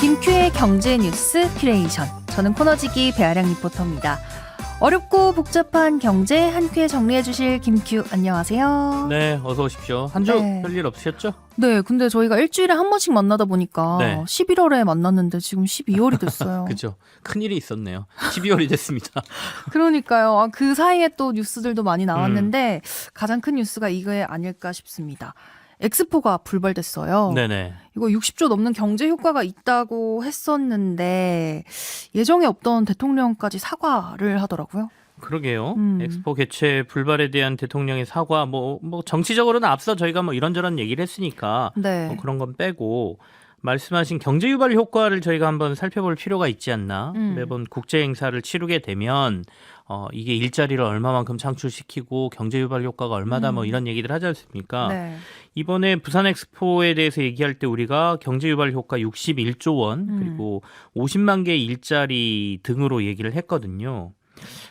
김큐의 경제 뉴스 큐레이션. 저는 코너지기 배아량 리포터입니다. 어렵고 복잡한 경제 한 큐에 정리해 주실 김큐 안녕하세요. 네, 어서 오십시오. 한 주 네. 별일 없으셨죠? 네, 근데 저희가 일주일에 한 번씩 만나다 보니까 네. 11월에 만났는데 지금 12월이 됐어요. 그죠. 큰일이 있었네요. 12월이 됐습니다. 그러니까요. 그 사이에 또 뉴스들도 많이 나왔는데 가장 큰 뉴스가 이게 아닐까 싶습니다. 엑스포가 불발됐어요. 네네. 이거 60조 넘는 경제 효과가 있다고 했었는데 예정에 없던 대통령까지 사과를 하더라고요. 그러게요. 엑스포 개최 불발에 대한 대통령의 사과, 뭐 정치적으로는 앞서 저희가 뭐 이런저런 얘기를 했으니까 네. 뭐 그런 건 빼고 말씀하신 경제 유발 효과를 저희가 한번 살펴볼 필요가 있지 않나. 매번 국제 행사를 치르게 되면 이게 일자리를 얼마만큼 창출시키고 경제 유발 효과가 얼마다 뭐 이런 얘기들 하지 않습니까? 네. 이번에 부산 엑스포에 대해서 얘기할 때 우리가 경제 유발 효과 61조 원 그리고 50만 개 일자리 등으로 얘기를 했거든요.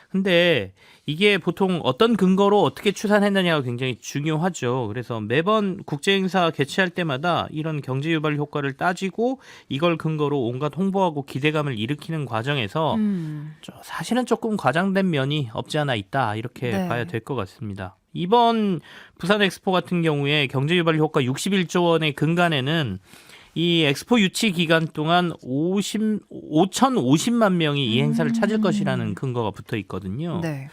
근데 이게 보통 어떤 근거로 어떻게 추산했느냐가 굉장히 중요하죠. 그래서 매번 국제행사 개최할 때마다 이런 경제 유발 효과를 따지고 이걸 근거로 온갖 홍보하고 기대감을 일으키는 과정에서 사실은 조금 과장된 면이 없지 않아 있다. 이렇게 네. 봐야 될 것 같습니다. 이번 부산 엑스포 같은 경우에 경제 유발 효과 61조 원의 근간에는 이 엑스포 유치 기간 동안 5,050만 명이 이 행사를 찾을 것이라는 근거가 붙어 있거든요. 네.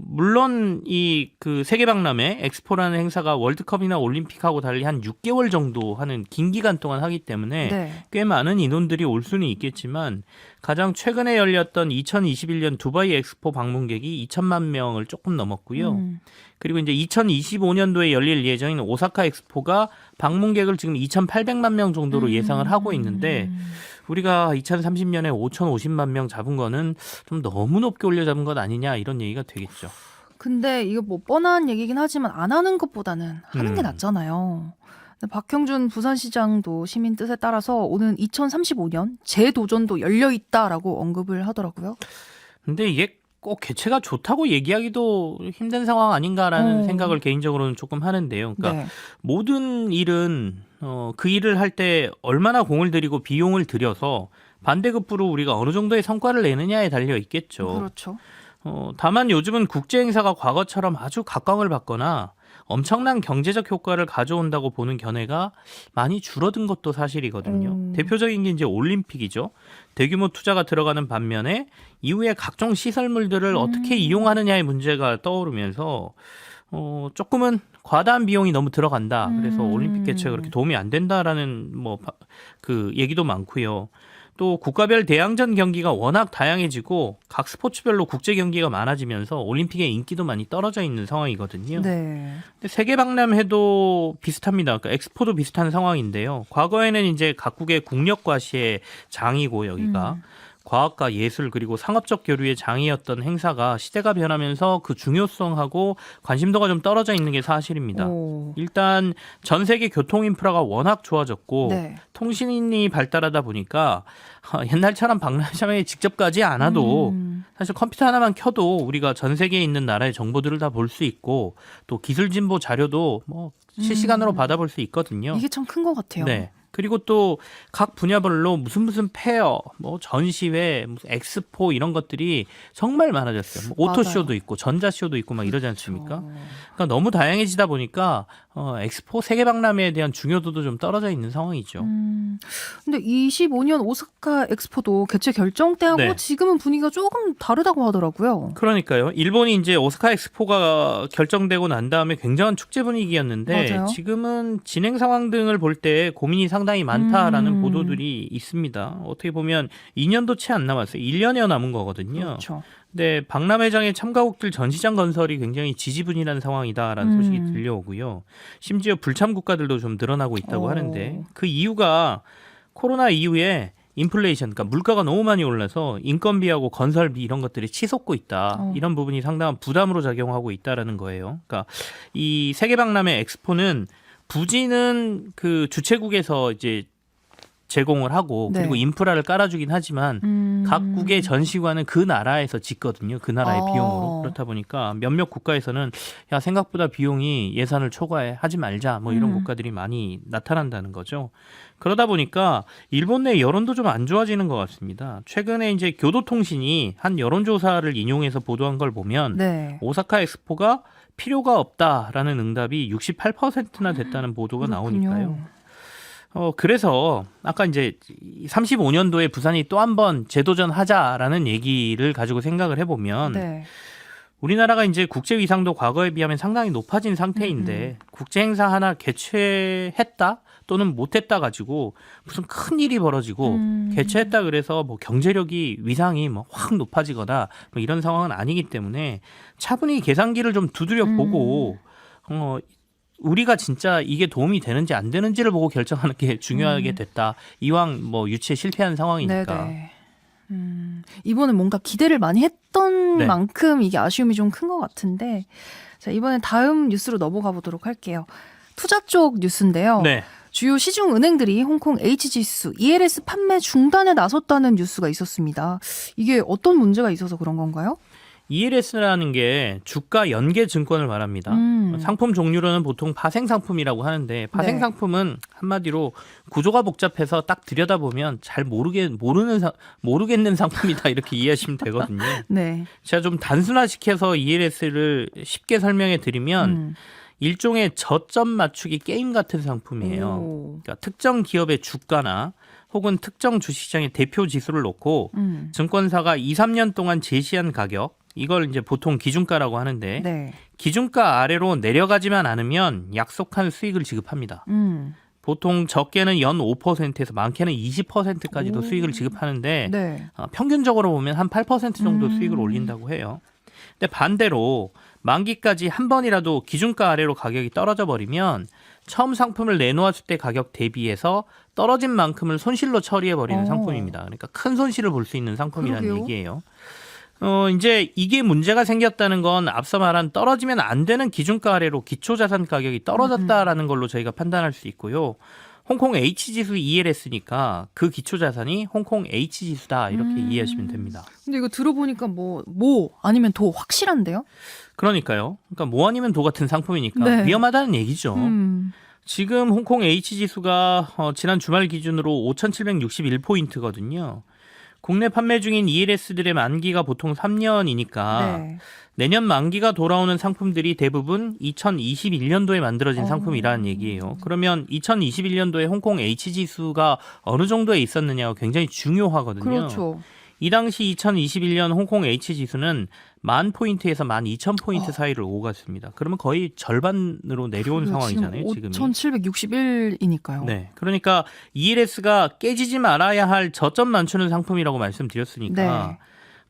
물론 이 그 세계박람회 엑스포라는 행사가 월드컵이나 올림픽하고 달리 한 6개월 정도 하는 긴 기간 동안 하기 때문에 네. 꽤 많은 인원들이 올 수는 있겠지만 가장 최근에 열렸던 2021년 두바이 엑스포 방문객이 2천만 명을 조금 넘었고요. 그리고 이제 2025년도에 열릴 예정인 오사카 엑스포가 방문객을 지금 2,800만 명 정도로 예상을 하고 있는데 우리가 2030년에 5,050만 명 잡은 거는 좀 너무 높게 올려 잡은 것 아니냐 이런 얘기가 되겠죠. 근데 이거 뭐 뻔한 얘기긴 하지만 안 하는 것보다는 하는 게 낫잖아요. 근데 박형준 부산시장도 시민 뜻에 따라서 오는 2035년 재도전도 열려 있다라고 언급을 하더라고요. 근데 이게 꼭 개최가 좋다고 얘기하기도 힘든 상황 아닌가라는 생각을 개인적으로는 조금 하는데요. 그러니까 네. 모든 일은 그 일을 할 때 얼마나 공을 들이고 비용을 들여서 반대급부로 우리가 어느 정도의 성과를 내느냐에 달려 있겠죠. 그렇죠. 다만 요즘은 국제 행사가 과거처럼 아주 각광을 받거나 엄청난 경제적 효과를 가져온다고 보는 견해가 많이 줄어든 것도 사실이거든요. 대표적인 게 이제 올림픽이죠. 대규모 투자가 들어가는 반면에 이후에 각종 시설물들을 어떻게 이용하느냐의 문제가 떠오르면서 조금은 과다한 비용이 너무 들어간다. 그래서 올림픽 개최가 그렇게 도움이 안 된다라는 그 얘기도 많고요. 또 국가별 대항전 경기가 워낙 다양해지고 각 스포츠별로 국제 경기가 많아지면서 올림픽의 인기도 많이 떨어져 있는 상황이거든요. 네. 근데 세계박람회도 비슷합니다. 그러니까 엑스포도 비슷한 상황인데요. 과거에는 이제 각국의 국력 과시의 장이고 여기가 과학과 예술 그리고 상업적 교류의 장이었던 행사가 시대가 변하면서 그 중요성하고 관심도가 좀 떨어져 있는 게 사실입니다. 오. 일단 전 세계 교통 인프라가 워낙 좋아졌고 네. 통신이 발달하다 보니까 옛날처럼 박람회에 직접 가지 않아도 사실 컴퓨터 하나만 켜도 우리가 전 세계에 있는 나라의 정보들을 다 볼 수 있고 또 기술 진보 자료도 뭐 실시간으로 받아볼 수 있거든요. 이게 참 큰 것 같아요. 네. 그리고 또 각 분야별로 무슨 페어, 뭐 전시회, 무슨 엑스포 이런 것들이 정말 많아졌어요. 뭐 오토쇼도 맞아요. 있고 전자쇼도 있고 막 이러지 않습니까? 그러니까 너무 다양해지다 보니까 엑스포 세계박람회에 대한 중요도도 좀 떨어져 있는 상황이죠. 근데 25년 오사카 엑스포도 개최 결정 때하고 네. 지금은 분위기가 조금 다르다고 하더라고요. 그러니까요. 일본이 이제 오사카 엑스포가 결정되고 난 다음에 굉장한 축제 분위기였는데 맞아요. 지금은 진행 상황 등을 볼 때 고민이 상당히 많다라는 보도들이 있습니다. 어떻게 보면 2년도 채 안 남았어요. 1년여 남은 거거든요. 그렇죠. 근데 박람회장의 참가국들 전시장 건설이 굉장히 지지분이라는 상황이다라는 소식이 들려오고요. 심지어 불참 국가들도 좀 늘어나고 있다고 하는데 그 이유가 코로나 이후에 인플레이션, 그러니까 물가가 너무 많이 올라서 인건비하고 건설비 이런 것들이 치솟고 있다. 이런 부분이 상당한 부담으로 작용하고 있다라는 거예요. 그러니까 이 세계박람회 엑스포는 부지는 그 주최국에서 이제 제공을 하고 네. 그리고 인프라를 깔아주긴 하지만 각국의 전시관은 그 나라에서 짓거든요. 그 나라의 비용으로. 그렇다 보니까 몇몇 국가에서는 야 생각보다 비용이 예산을 초과해 하지 말자 뭐 이런 국가들이 많이 나타난다는 거죠. 그러다 보니까 일본 내 여론도 좀 안 좋아지는 것 같습니다. 최근에 이제 교도통신이 한 여론조사를 인용해서 보도한 걸 보면 네. 오사카 엑스포가 필요가 없다라는 응답이 68%나 됐다는 보도가 그렇군요. 나오니까요. 그래서 아까 이제 35년도에 부산이 또 한 번 재도전하자라는 얘기를 가지고 생각을 해보면 네. 우리나라가 이제 국제 위상도 과거에 비하면 상당히 높아진 상태인데 국제 행사 하나 개최했다 또는 못했다 가지고 무슨 큰 일이 벌어지고 개최했다 그래서 뭐 경제력이 위상이 뭐 확 높아지거나 뭐 이런 상황은 아니기 때문에 차분히 계산기를 좀 두드려 보고 우리가 진짜 이게 도움이 되는지 안 되는지를 보고 결정하는 게 중요하게 됐다. 이왕 뭐 유치에 실패한 상황이니까. 네네. 이번엔 뭔가 기대를 많이 했던 네. 만큼 이게 아쉬움이 좀 큰 것 같은데, 자, 이번엔 다음 뉴스로 넘어가 보도록 할게요. 투자 쪽 뉴스인데요. 네. 주요 시중 은행들이 홍콩 H지수 ELS 판매 중단에 나섰다는 뉴스가 있었습니다. 이게 어떤 문제가 있어서 그런 건가요? ELS라는 게 주가 연계 증권을 말합니다. 상품 종류로는 보통 파생 상품이라고 하는데 파생 네. 상품은 한마디로 구조가 복잡해서 딱 들여다보면 잘 모르겠는 상품이다 이렇게 이해하시면 되거든요. 네. 제가 좀 단순화시켜서 ELS를 쉽게 설명해 드리면 일종의 저점 맞추기 게임 같은 상품이에요. 그러니까 특정 기업의 주가나 혹은 특정 주식시장의 대표 지수를 놓고 증권사가 2, 3년 동안 제시한 가격, 이걸 이제 보통 기준가라고 하는데 네. 기준가 아래로 내려가지만 않으면 약속한 수익을 지급합니다. 보통 적게는 연 5%에서 많게는 20%까지도 수익을 지급하는데 네. 평균적으로 보면 한 8% 정도 수익을 올린다고 해요. 근데 반대로 만기까지 한 번이라도 기준가 아래로 가격이 떨어져 버리면 처음 상품을 내놓았을 때 가격 대비해서 떨어진 만큼을 손실로 처리해 버리는 상품입니다. 그러니까 큰 손실을 볼 수 있는 상품이라는 그러게요. 얘기예요. 이제 이게 문제가 생겼다는 건 앞서 말한 떨어지면 안 되는 기준가 아래로 기초자산 가격이 떨어졌다라는 걸로 저희가 판단할 수 있고요. 홍콩 H지수 ELS니까 그 기초자산이 홍콩 H지수다 이렇게 이해하시면 됩니다. 근데 이거 들어보니까 뭐 아니면 더 확실한데요? 그러니까요. 그러니까 뭐 아니면 도 같은 상품이니까 네. 위험하다는 얘기죠. 지금 홍콩 H지수가 지난 주말 기준으로 5,761포인트거든요. 국내 판매 중인 ELS들의 만기가 보통 3년이니까 네. 내년 만기가 돌아오는 상품들이 대부분 2021년도에 만들어진 상품이라는 얘기예요. 그러면 2021년도에 홍콩 H지수가 어느 정도에 있었느냐가 굉장히 중요하거든요. 그렇죠. 이 당시 2021년 홍콩 H지수는 10,000포인트에서 12,000포인트 사이를 오갔습니다. 그러면 거의 절반으로 내려온 상황이잖아요. 지금이. 5,761이니까요. 네, 그러니까 ELS가 깨지지 말아야 할 저점 맞추는 상품이라고 말씀드렸으니까 네.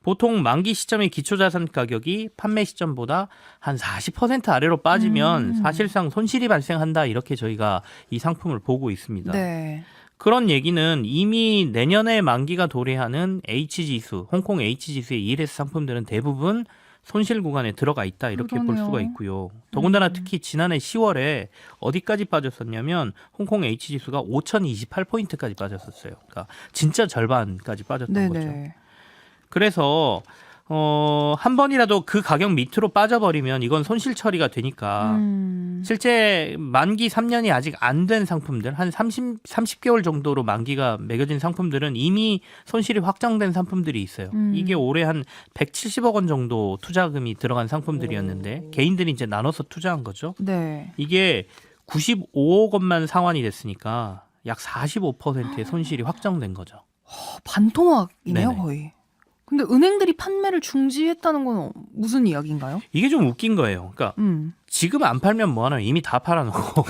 보통 만기 시점의 기초자산 가격이 판매 시점보다 한 40% 아래로 빠지면 사실상 손실이 발생한다 이렇게 저희가 이 상품을 보고 있습니다. 네. 그런 얘기는 이미 내년에 만기가 도래하는 H지수, 홍콩 H지수의 ELS 상품들은 대부분 손실 구간에 들어가 있다 이렇게 볼 그러네요. 수가 있고요. 더군다나 특히 지난해 10월에 어디까지 빠졌었냐면 홍콩 H지수가 5,028포인트까지 빠졌었어요. 그러니까 진짜 절반까지 빠졌던 거죠. 네네. 그래서 한 번이라도 그 가격 밑으로 빠져버리면 이건 손실 처리가 되니까 실제 만기 3년이 아직 안 된 상품들 한 30개월 정도로 만기가 매겨진 상품들은 이미 손실이 확정된 상품들이 있어요. 이게 올해 한 170억 원 정도 투자금이 들어간 상품들이었는데 개인들이 이제 나눠서 투자한 거죠. 네. 이게 95억 원만 상환이 됐으니까 약 45%의 손실이 확정된 거죠. 반토막이네요, 네네. 거의. 근데 은행들이 판매를 중지했다는 건 무슨 이야기인가요? 이게 좀 웃긴 거예요. 그러니까 지금 안 팔면 뭐하나 이미 다 팔아놓고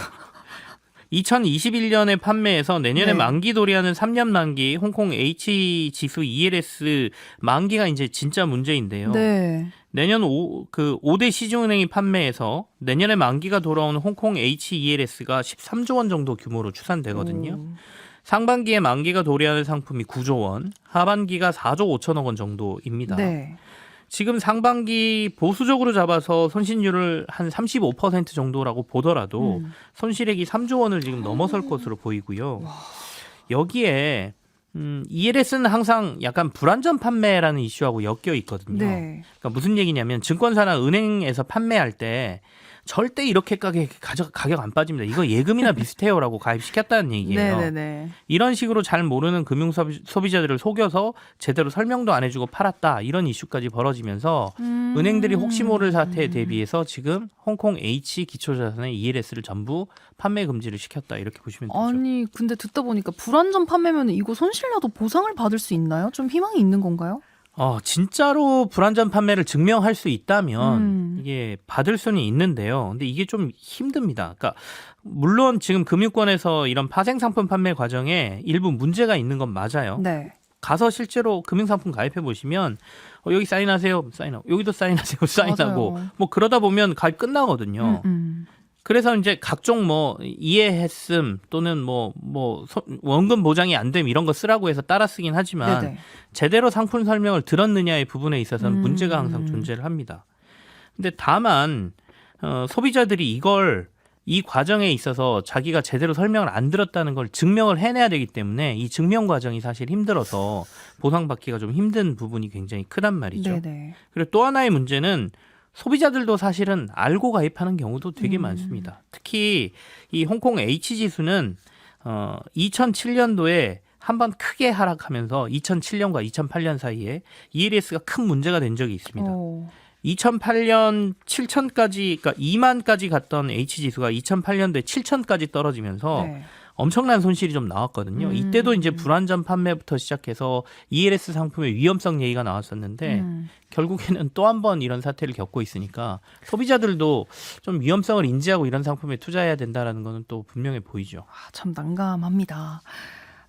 2021년에 판매해서 내년에 네. 만기 도래하는 3년 만기 홍콩 H지수 ELS 만기가 이제 진짜 문제인데요. 네. 내년 5대 시중은행이 판매해서 내년에 만기가 돌아오는 홍콩 HELS가 13조 원 정도 규모로 추산되거든요. 상반기에 만기가 도래하는 상품이 9조 원, 하반기가 4조 5천억 원 정도입니다. 네. 지금 상반기 보수적으로 잡아서 손실률을 한 35% 정도라고 보더라도 손실액이 3조 원을 지금 넘어설 것으로 보이고요. 여기에 ELS는 항상 약간 불안전 판매라는 이슈하고 엮여 있거든요. 네. 그러니까 무슨 얘기냐면 증권사나 은행에서 판매할 때 절대 이렇게 가격 안 빠집니다. 이거 예금이나 비슷해요라고 가입시켰다는 얘기예요. 네네네. 이런 식으로 잘 모르는 금융 소비자들을 속여서 제대로 설명도 안 해주고 팔았다. 이런 이슈까지 벌어지면서 은행들이 혹시 모를 사태에 대비해서 지금 홍콩 H 기초자산의 ELS를 전부 판매 금지를 시켰다. 이렇게 보시면 되죠. 아니 근데 듣다 보니까 불안전 판매면 이거 손실려도 보상을 받을 수 있나요? 좀 희망이 있는 건가요? 진짜로 불안전 판매를 증명할 수 있다면 이게 받을 수는 있는데요. 근데 이게 좀 힘듭니다. 그러니까 물론 지금 금융권에서 이런 파생상품 판매 과정에 일부 문제가 있는 건 맞아요. 네. 가서 실제로 금융상품 가입해 보시면 여기 사인하세요, 사인하고 여기도 사인하세요, 사인하고 맞아요. 뭐 그러다 보면 가입 끝나거든요. 그래서 이제 각종 뭐 이해했음 또는 뭐 원금 보장이 안 됨 이런 거 쓰라고 해서 따라 쓰긴 하지만 네네. 제대로 상품 설명을 들었느냐의 부분에 있어서는 문제가 항상 존재를 합니다. 근데 다만 소비자들이 이 과정에 있어서 자기가 제대로 설명을 안 들었다는 걸 증명을 해내야 되기 때문에 이 증명 과정이 사실 힘들어서 보상받기가 좀 힘든 부분이 굉장히 크단 말이죠. 네네. 그리고 또 하나의 문제는 소비자들도 사실은 알고 가입하는 경우도 되게 많습니다. 특히 이 홍콩 H지수는 2007년도에 한번 크게 하락하면서 2007년과 2008년 사이에 ELS가 큰 문제가 된 적이 있습니다. 2008년 7천까지, 그러니까 2만까지 갔던 H지수가 2008년도에 7천까지 떨어지면서 네. 엄청난 손실이 좀 나왔거든요. 이때도 이제 불안전 판매부터 시작해서 ELS 상품의 위험성 얘기가 나왔었는데 결국에는 또 한 번 이런 사태를 겪고 있으니까 소비자들도 좀 위험성을 인지하고 이런 상품에 투자해야 된다라는 거는 또 분명해 보이죠. 참 난감합니다.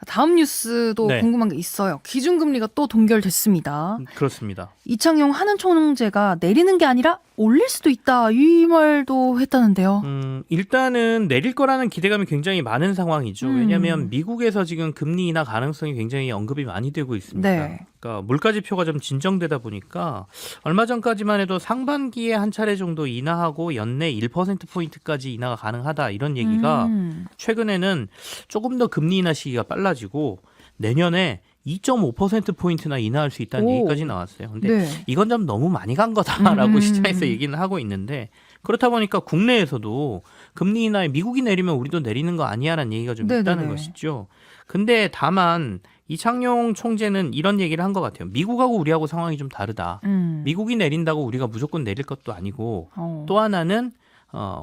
다음 뉴스도 네. 궁금한 게 있어요. 기준금리가 또 동결됐습니다. 그렇습니다. 이창용 한은 총재가 내리는 게 아니라 올릴 수도 있다 이 말도 했다는데요. 일단은 내릴 거라는 기대감이 굉장히 많은 상황이죠. 왜냐하면 미국에서 지금 금리 인하 가능성이 굉장히 언급이 많이 되고 있습니다. 네. 그러니까 물가 지표가 좀 진정되다 보니까 얼마 전까지만 해도 상반기에 한 차례 정도 인하하고 연내 1%포인트까지 인하가 가능하다 이런 얘기가 최근에는 조금 더 금리 인하 시기가 빨라지고 내년에 2.5%포인트나 인하할 수 있다는 얘기까지 나왔어요. 근데 네. 이건 좀 너무 많이 간 거다라고 시장에서 얘기는 하고 있는데 그렇다 보니까 국내에서도 금리 인하에 미국이 내리면 우리도 내리는 거 아니야라는 얘기가 좀 네네네. 있다는 것이죠. 근데 다만 이창용 총재는 이런 얘기를 한 것 같아요. 미국하고 우리하고 상황이 좀 다르다. 미국이 내린다고 우리가 무조건 내릴 것도 아니고 또 하나는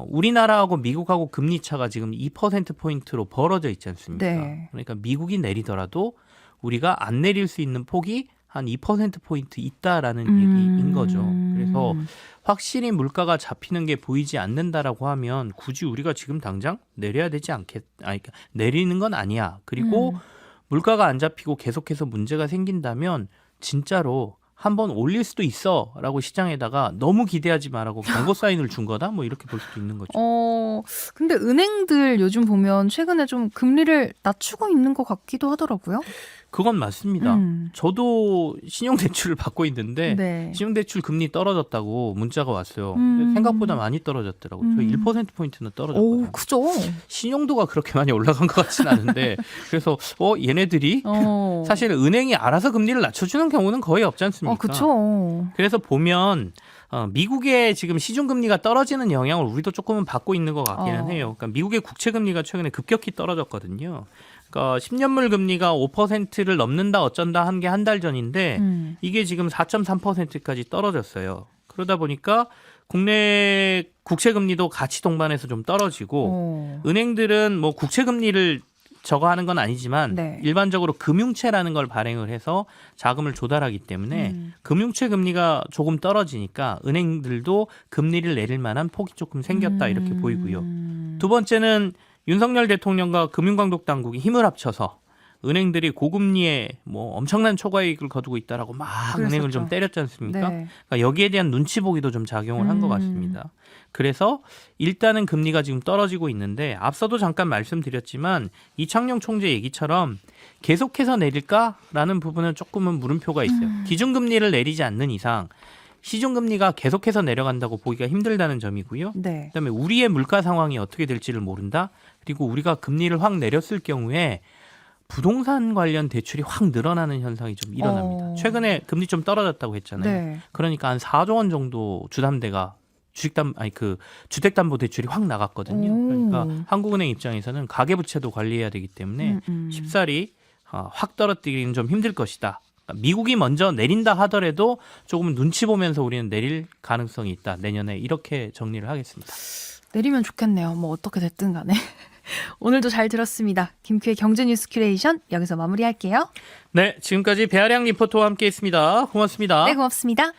우리나라하고 미국하고 금리 차가 지금 2%포인트로 벌어져 있지 않습니까? 네. 그러니까 미국이 내리더라도 우리가 안 내릴 수 있는 폭이 한 2%포인트 있다라는 얘기인 거죠. 그래서 확실히 물가가 잡히는 게 보이지 않는다라고 하면 굳이 우리가 지금 당장 내려야 되지 그러니까 내리는 건 아니야. 그리고 물가가 안 잡히고 계속해서 문제가 생긴다면 진짜로 한번 올릴 수도 있어라고 시장에다가 너무 기대하지 말라고 경고 사인을 준 거다. 뭐 이렇게 볼 수도 있는 거죠. 근데 은행들 요즘 보면 최근에 좀 금리를 낮추고 있는 것 같기도 하더라고요. 그건 맞습니다. 저도 신용대출을 받고 있는데 네. 신용대출 금리 떨어졌다고 문자가 왔어요. 생각보다 많이 떨어졌더라고요. 저희 1%포인트는 떨어졌거든요. 그죠? 신용도가 그렇게 많이 올라간 것 같진 않은데 그래서 얘네들이 사실 은행이 알아서 금리를 낮춰주는 경우는 거의 없지 않습니까? 그렇죠. 그래서 보면 미국의 지금 시중금리가 떨어지는 영향을 우리도 조금은 받고 있는 것 같기는 해요. 그러니까 미국의 국채금리가 최근에 급격히 떨어졌거든요. 그러니까 10년물 금리가 5%를 넘는다 어쩐다 한 게 한 달 전인데 이게 지금 4.3%까지 떨어졌어요. 그러다 보니까 국내 국채금리도 같이 동반해서 좀 떨어지고 은행들은 뭐 국채금리를 저거 하는 건 아니지만 네. 일반적으로 금융채라는 걸 발행을 해서 자금을 조달하기 때문에 금융채 금리가 조금 떨어지니까 은행들도 금리를 내릴 만한 폭이 조금 생겼다 이렇게 보이고요. 두 번째는 윤석열 대통령과 금융감독 당국이 힘을 합쳐서 은행들이 고금리에 뭐 엄청난 초과이익을 거두고 있다라고 막 그랬었죠. 은행을 좀 때렸지 않습니까? 네. 그러니까 여기에 대한 눈치 보기도 좀 작용을 한 것 같습니다. 그래서 일단은 금리가 지금 떨어지고 있는데 앞서도 잠깐 말씀드렸지만 이창용 총재 얘기처럼 계속해서 내릴까라는 부분은 조금은 물음표가 있어요. 기준금리를 내리지 않는 이상 시중금리가 계속해서 내려간다고 보기가 힘들다는 점이고요. 네. 그다음에 우리의 물가 상황이 어떻게 될지를 모른다. 그리고 우리가 금리를 확 내렸을 경우에 부동산 관련 대출이 확 늘어나는 현상이 좀 일어납니다. 최근에 금리 좀 떨어졌다고 했잖아요. 네. 그러니까 한 4조 원 정도 주담대가 주택담보대출이 확 나갔거든요. 그러니까 한국은행 입장에서는 가계부채도 관리해야 되기 때문에 쉽사리 확 떨어뜨리기는 좀 힘들 것이다. 그러니까 미국이 먼저 내린다 하더라도 조금 눈치 보면서 우리는 내릴 가능성이 있다. 내년에 이렇게 정리를 하겠습니다. 내리면 좋겠네요. 뭐 어떻게 됐든 간에. 오늘도 잘 들었습니다. 김큐의 경제뉴스 큐레이션 여기서 마무리할게요. 네, 지금까지 배아량 리포터와 함께했습니다. 고맙습니다. 네, 고맙습니다.